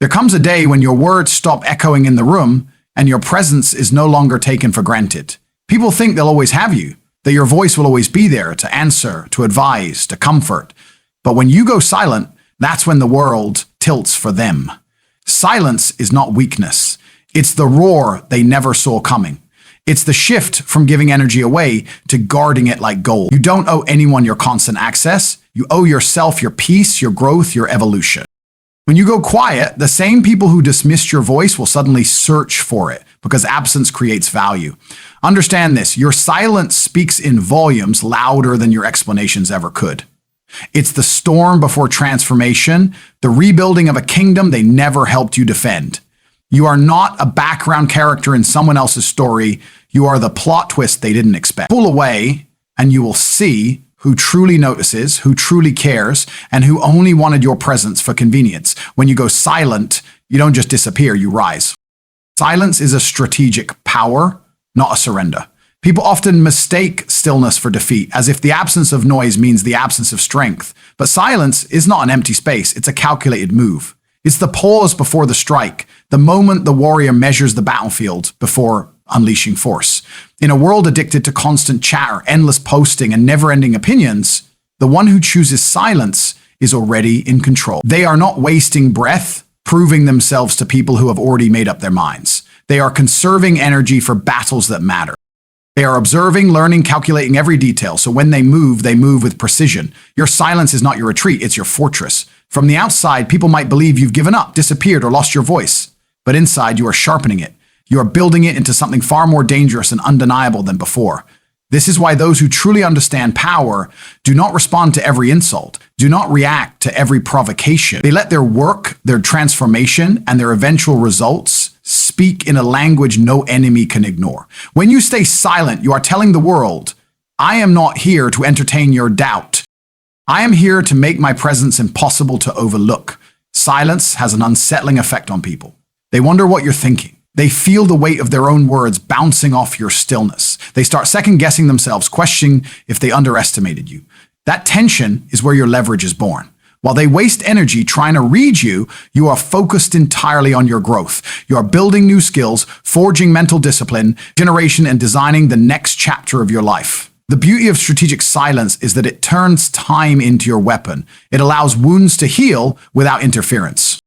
There comes a day when your words stop echoing in the room and your presence is no longer taken for granted. People think they'll always have you, that your voice will always be there to answer, to advise, to comfort. But when you go silent, that's when the world tilts for them. Silence is not weakness. It's the roar they never saw coming. It's the shift from giving energy away to guarding it like gold. You don't owe anyone your constant access. You owe yourself your peace, your growth, your evolution. When you go quiet, the same people who dismissed your voice will suddenly search for it because absence creates value. Understand this, your silence speaks in volumes louder than your explanations ever could. It's the storm before transformation, the rebuilding of a kingdom they never helped you defend. You are not a background character in someone else's story. You are the plot twist they didn't expect. Pull away and you will see who truly notices, who truly cares, and who only wanted your presence for convenience. When you go silent, you don't just disappear, you rise. Silence is a strategic power, not a surrender. People often mistake stillness for defeat, as if the absence of noise means the absence of strength. But silence is not an empty space, it's a calculated move. It's the pause before the strike, the moment the warrior measures the battlefield before unleashing force. In a world addicted to constant chatter, endless posting, and never-ending opinions, the one who chooses silence is already in control. They are not wasting breath, proving themselves to people who have already made up their minds. They are conserving energy for battles that matter. They are observing, learning, calculating every detail, so when they move with precision. Your silence is not your retreat, it's your fortress. From the outside, people might believe you've given up, disappeared, or lost your voice. But inside, you are sharpening it. You are building it into something far more dangerous and undeniable than before. This is why those who truly understand power do not respond to every insult, do not react to every provocation. They let their work, their transformation, and their eventual results speak in a language no enemy can ignore. When you stay silent, you are telling the world, I am not here to entertain your doubt. I am here to make my presence impossible to overlook. Silence has an unsettling effect on people. They wonder what you're thinking. They feel the weight of their own words bouncing off your stillness. They start second-guessing themselves, questioning if they underestimated you. That tension is where your leverage is born. While they waste energy trying to read you, you are focused entirely on your growth. You are building new skills, forging mental discipline, generation, and designing the next chapter of your life. The beauty of strategic silence is that it turns time into your weapon. It allows wounds to heal without interference.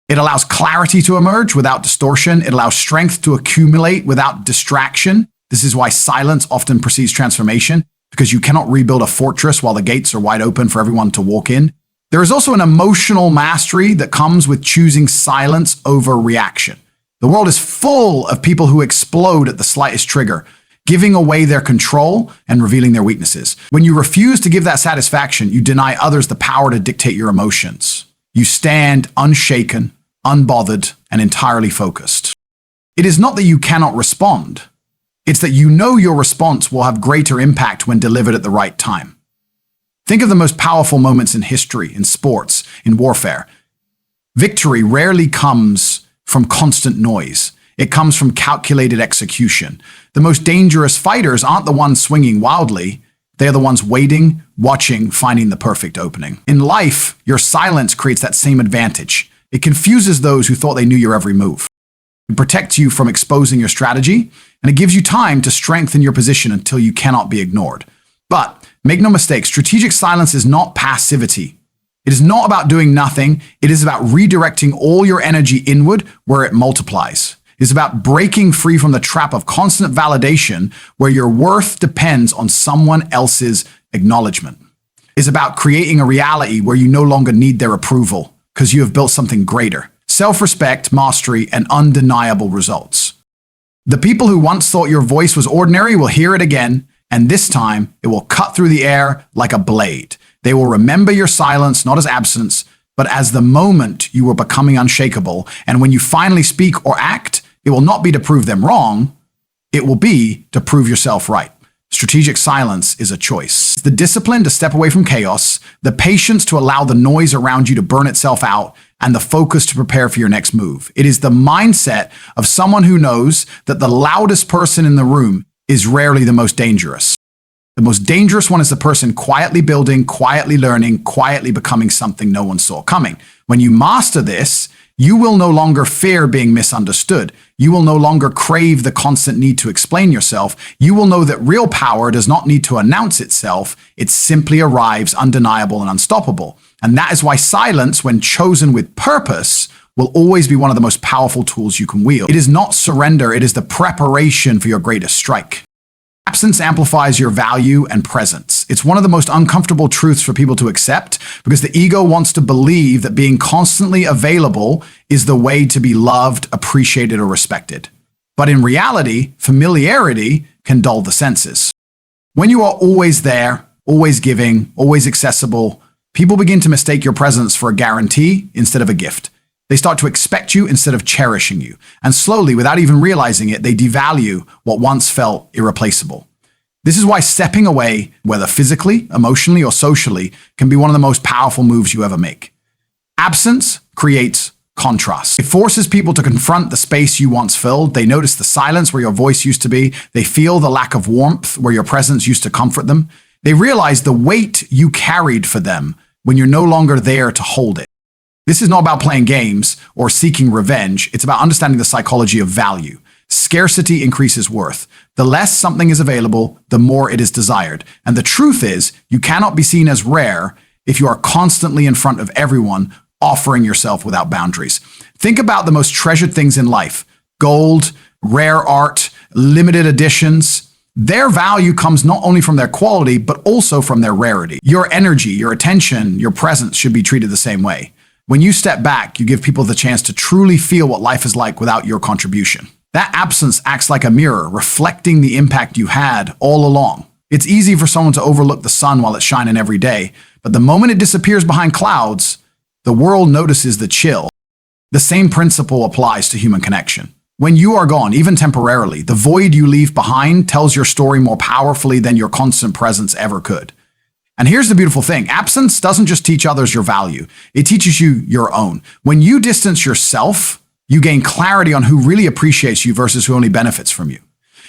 It allows clarity to emerge without distortion. It allows strength to accumulate without distraction. This is why silence often precedes transformation, because you cannot rebuild a fortress while the gates are wide open for everyone to walk in. There is also an emotional mastery that comes with choosing silence over reaction. The world is full of people who explode at the slightest trigger, giving away their control and revealing their weaknesses. When you refuse to give that satisfaction, you deny others the power to dictate your emotions. You stand unshaken, unbothered, and entirely focused. It is not that you cannot respond. It's that you know your response will have greater impact when delivered at the right time. Think of the most powerful moments in history, in sports, in warfare. Victory rarely comes from constant noise. It comes from calculated execution. The most dangerous fighters aren't the ones swinging wildly. They are the ones waiting, watching, finding the perfect opening. In life, your silence creates that same advantage. It confuses those who thought they knew your every move. It protects you from exposing your strategy, and it gives you time to strengthen your position until you cannot be ignored. But make no mistake, strategic silence is not passivity. It is not about doing nothing. It is about redirecting all your energy inward where it multiplies. It is about breaking free from the trap of constant validation where your worth depends on someone else's acknowledgement. It is about creating a reality where you no longer need their approval because you have built something greater: self-respect, mastery, and undeniable results. The people who once thought your voice was ordinary will hear it again, and this time it will cut through the air like a blade. They will remember your silence not as absence, but as the moment you were becoming unshakable. And when you finally speak or act, it will not be to prove them wrong. It will be to prove yourself right. Strategic silence is a choice. It's the discipline to step away from chaos, the patience to allow the noise around you to burn itself out, and the focus to prepare for your next move. It is the mindset of someone who knows that the loudest person in the room is rarely the most dangerous. The most dangerous one is the person quietly building, quietly learning, quietly becoming something no one saw coming. When you master this, You will no longer fear being misunderstood. You will no longer crave the constant need to explain yourself. You will know that real power does not need to announce itself. It simply arrives undeniable and unstoppable. And that is why silence, when chosen with purpose, will always be one of the most powerful tools you can wield. It is not surrender, it is the preparation for your greatest strike. Absence amplifies your value and presence. It's one of the most uncomfortable truths for people to accept because the ego wants to believe that being constantly available is the way to be loved, appreciated, or respected. But in reality, familiarity can dull the senses. When you are always there, always giving, always accessible, people begin to mistake your presence for a guarantee instead of a gift. They start to expect you instead of cherishing you. And slowly, without even realizing it, they devalue what once felt irreplaceable. This is why stepping away, whether physically, emotionally, or socially, can be one of the most powerful moves you ever make. Absence creates contrast. It forces people to confront the space you once filled. They notice the silence where your voice used to be. They feel the lack of warmth where your presence used to comfort them. They realize the weight you carried for them when you're no longer there to hold it. This is not about playing games or seeking revenge. It's about understanding the psychology of value. Scarcity increases worth. The less something is available, the more it is desired. And the truth is, you cannot be seen as rare if you are constantly in front of everyone, offering yourself without boundaries. Think about the most treasured things in life: gold, rare art, limited editions. Their value comes not only from their quality, but also from their rarity. Your energy, your attention, your presence should be treated the same way. When you step back, you give people the chance to truly feel what life is like without your contribution. That absence acts like a mirror, reflecting the impact you had all along. It's easy for someone to overlook the sun while it's shining every day, but the moment it disappears behind clouds, the world notices the chill. The same principle applies to human connection. When you are gone, even temporarily, the void you leave behind tells your story more powerfully than your constant presence ever could. And here's the beautiful thing. Absence doesn't just teach others your value. It teaches you your own. When you distance yourself, you gain clarity on who really appreciates you versus who only benefits from you.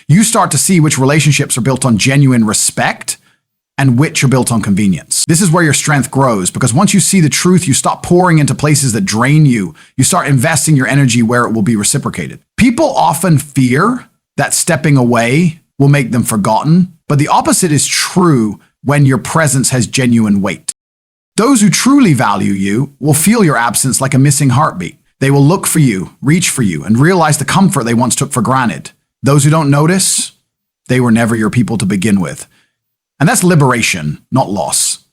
You start to see which relationships are built on genuine respect and which are built on convenience. This is where your strength grows, because once you see the truth, you stop pouring into places that drain you. You start investing your energy where it will be reciprocated. People often fear that stepping away will make them forgotten, but the opposite is true when your presence has genuine weight. Those who truly value you will feel your absence like a missing heartbeat. They will look for you, reach for you, and realize the comfort they once took for granted. Those who don't notice, they were never your people to begin with. And that's liberation, not loss.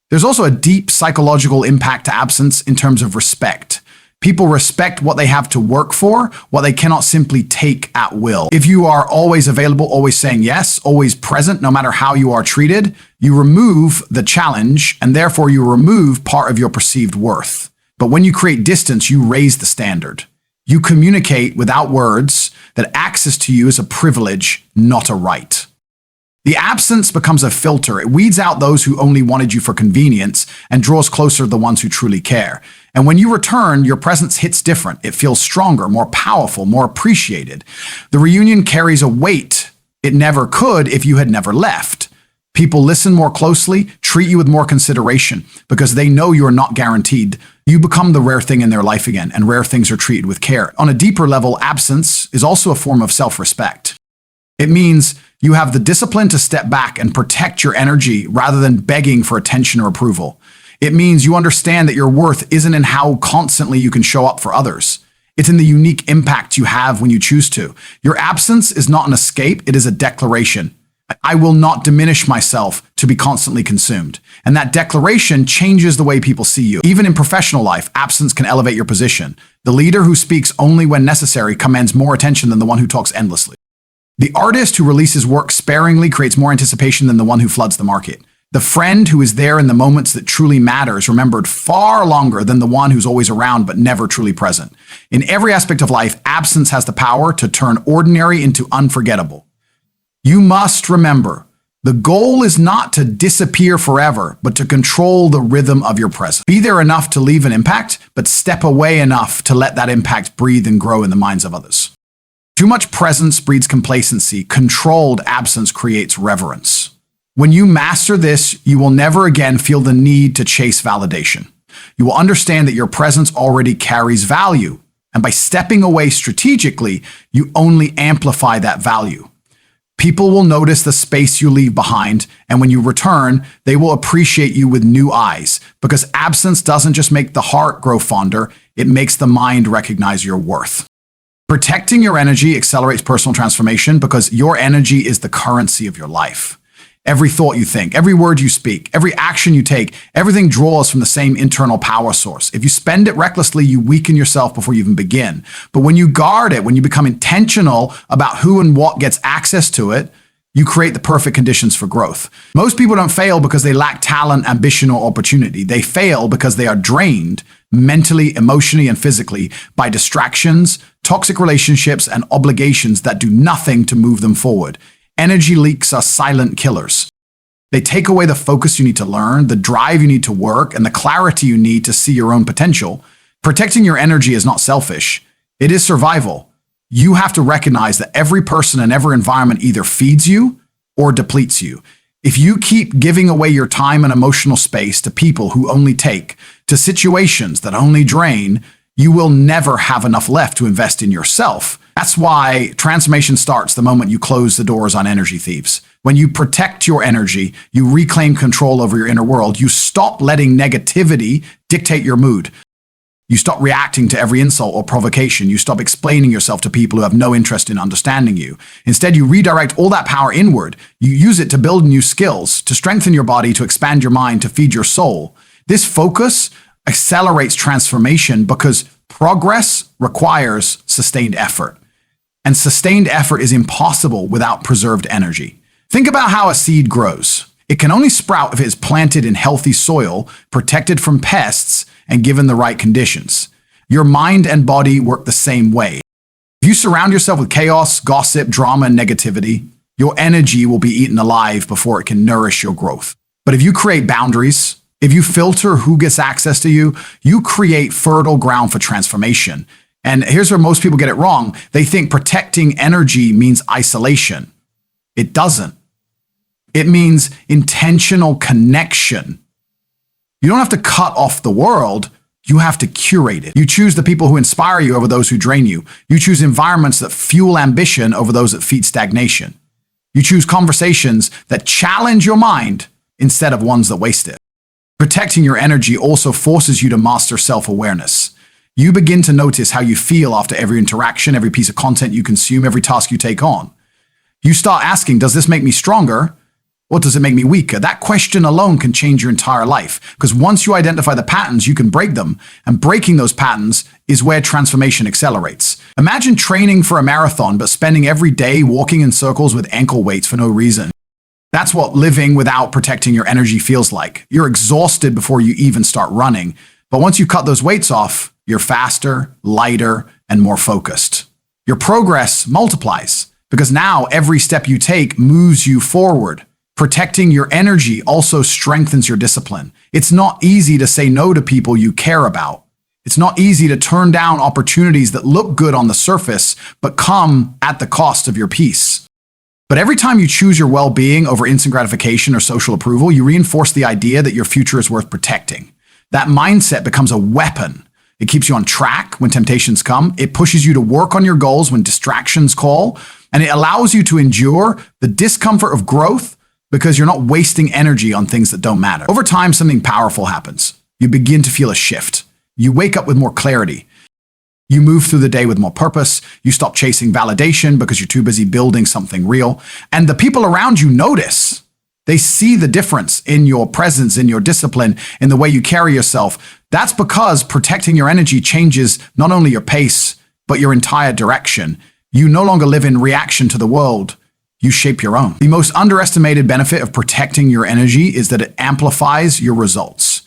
There's also a deep psychological impact to absence in terms of respect. People respect what they have to work for, what they cannot simply take at will. If you are always available, always saying yes, always present, no matter how you are treated, you remove the challenge, and therefore you remove part of your perceived worth. But when you create distance, you raise the standard. You communicate without words that access to you is a privilege, not a right. The absence becomes a filter. It weeds out those who only wanted you for convenience and draws closer the ones who truly care. And when you return, your presence hits different. It feels stronger, more powerful, more appreciated. The reunion carries a weight it never could if you had never left. People listen more closely, treat you with more consideration because they know you are not guaranteed. You become the rare thing in their life again, and rare things are treated with care. On a deeper level, absence is also a form of self-respect. It means you have the discipline to step back and protect your energy rather than begging for attention or approval. It means you understand that your worth isn't in how constantly you can show up for others. It's in the unique impact you have when you choose to. Your absence is not an escape, it is a declaration. I will not diminish myself to be constantly consumed. And that declaration changes the way people see you. Even in professional life, absence can elevate your position. The leader who speaks only when necessary commands more attention than the one who talks endlessly. The artist who releases work sparingly creates more anticipation than the one who floods the market. The friend who is there in the moments that truly matter is remembered far longer than the one who's always around but never truly present. In every aspect of life, absence has the power to turn ordinary into unforgettable. You must remember, the goal is not to disappear forever, but to control the rhythm of your presence. Be there enough to leave an impact, but step away enough to let that impact breathe and grow in the minds of others. Too much presence breeds complacency. Controlled absence creates reverence. When you master this, you will never again feel the need to chase validation. You will understand that your presence already carries value. And by stepping away strategically, you only amplify that value. People will notice the space you leave behind, and when you return, they will appreciate you with new eyes, because absence doesn't just make the heart grow fonder, it makes the mind recognize your worth. Protecting your energy accelerates personal transformation because your energy is the currency of your life. Every thought you think, every word you speak, every action you take, everything draws from the same internal power source. If you spend it recklessly, you weaken yourself before you even begin. But when you guard it, when you become intentional about who and what gets access to it, you create the perfect conditions for growth. Most people don't fail because they lack talent, ambition, or opportunity. They fail because they are drained mentally, emotionally, and physically by distractions, toxic relationships, and obligations that do nothing to move them forward. Energy leaks are silent killers. They take away the focus you need to learn, the drive you need to work, and the clarity you need to see your own potential. Protecting your energy is not selfish. It is survival. You have to recognize that every person and every environment either feeds you or depletes you. If you keep giving away your time and emotional space to people who only take, to situations that only drain, you will never have enough left to invest in yourself. That's why transformation starts the moment you close the doors on energy thieves. When you protect your energy, you reclaim control over your inner world. You stop letting negativity dictate your mood. You stop reacting to every insult or provocation. You stop explaining yourself to people who have no interest in understanding you. Instead, you redirect all that power inward. You use it to build new skills, to strengthen your body, to expand your mind, to feed your soul. This focus accelerates transformation because progress requires sustained effort. And sustained effort is impossible without preserved energy. Think about how a seed grows. It can only sprout if it is planted in healthy soil, protected from pests, and given the right conditions. Your mind and body work the same way. If you surround yourself with chaos, gossip, drama, and negativity, your energy will be eaten alive before it can nourish your growth. But if you create boundaries, if you filter who gets access to you, you create fertile ground for transformation. And here's where most people get it wrong. They think protecting energy means isolation. It doesn't. It means intentional connection. You don't have to cut off the world. You have to curate it. You choose the people who inspire you over those who drain you. You choose environments that fuel ambition over those that feed stagnation. You choose conversations that challenge your mind instead of ones that waste it. Protecting your energy also forces you to master self-awareness. You begin to notice how you feel after every interaction, every piece of content you consume, every task you take on. You start asking, does this make me stronger? Or does it make me weaker? That question alone can change your entire life. Because once you identify the patterns, you can break them. And breaking those patterns is where transformation accelerates. Imagine training for a marathon, but spending every day walking in circles with ankle weights for no reason. That's what living without protecting your energy feels like. You're exhausted before you even start running. But once you cut those weights off, you're faster, lighter, and more focused. Your progress multiplies because now every step you take moves you forward. Protecting your energy also strengthens your discipline. It's not easy to say no to people you care about. It's not easy to turn down opportunities that look good on the surface, but come at the cost of your peace. But every time you choose your well-being over instant gratification or social approval, you reinforce the idea that your future is worth protecting. That mindset becomes a weapon. It keeps you on track when temptations come. It pushes you to work on your goals when distractions call. And it allows you to endure the discomfort of growth because you're not wasting energy on things that don't matter. Over time, something powerful happens. You begin to feel a shift. You wake up with more clarity. You move through the day with more purpose. You stop chasing validation because you're too busy building something real. And the people around you notice. They see the difference in your presence, in your discipline, in the way you carry yourself. That's because protecting your energy changes not only your pace, but your entire direction. You no longer live in reaction to the world. You shape your own. The most underestimated benefit of protecting your energy is that it amplifies your results.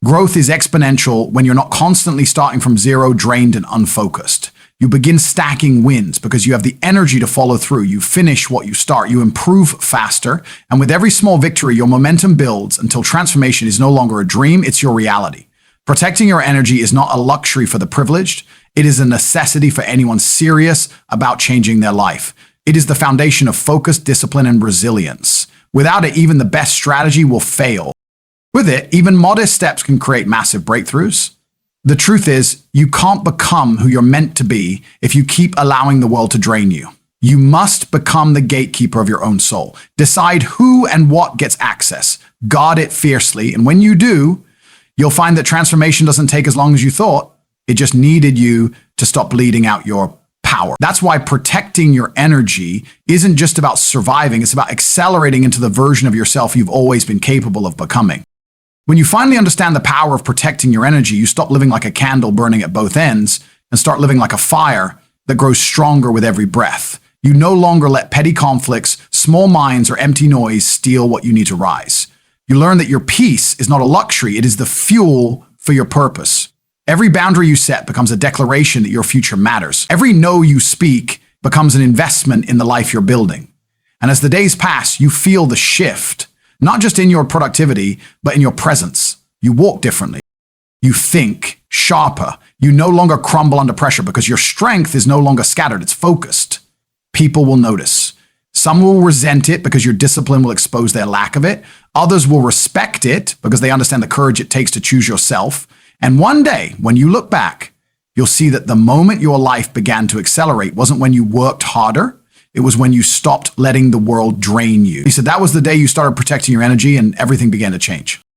Growth is exponential when you're not constantly starting from zero, drained and unfocused. You begin stacking wins because you have the energy to follow through. You finish what you start. You improve faster. And with every small victory, your momentum builds until transformation is no longer a dream, it's your reality. Protecting your energy is not a luxury for the privileged. It is a necessity for anyone serious about changing their life. It is the foundation of focus, discipline, and resilience. Without it, even the best strategy will fail. With it, even modest steps can create massive breakthroughs. The truth is, you can't become who you're meant to be if you keep allowing the world to drain you. You must become the gatekeeper of your own soul. Decide who and what gets access. Guard it fiercely, and when you do, you'll find that transformation doesn't take as long as you thought. It just needed you to stop bleeding out your power. That's why protecting your energy isn't just about surviving, it's about accelerating into the version of yourself you've always been capable of becoming. When you finally understand the power of protecting your energy, you stop living like a candle burning at both ends and start living like a fire that grows stronger with every breath. You no longer let petty conflicts, small minds, or empty noise steal what you need to rise. You learn that your peace is not a luxury, it is the fuel for your purpose. Every boundary you set becomes a declaration that your future matters. Every no you speak becomes an investment in the life you're building. And as the days pass, you feel the shift. Not just in your productivity, but in your presence. You walk differently. You think sharper. You no longer crumble under pressure because your strength is no longer scattered, it's focused. People will notice. Some will resent it because your discipline will expose their lack of it. Others will respect it because they understand the courage it takes to choose yourself. And one day, when you look back, you'll see that the moment your life began to accelerate wasn't when you worked harder. It was when you stopped letting the world drain you. He said that was the day you started protecting your energy and everything began to change.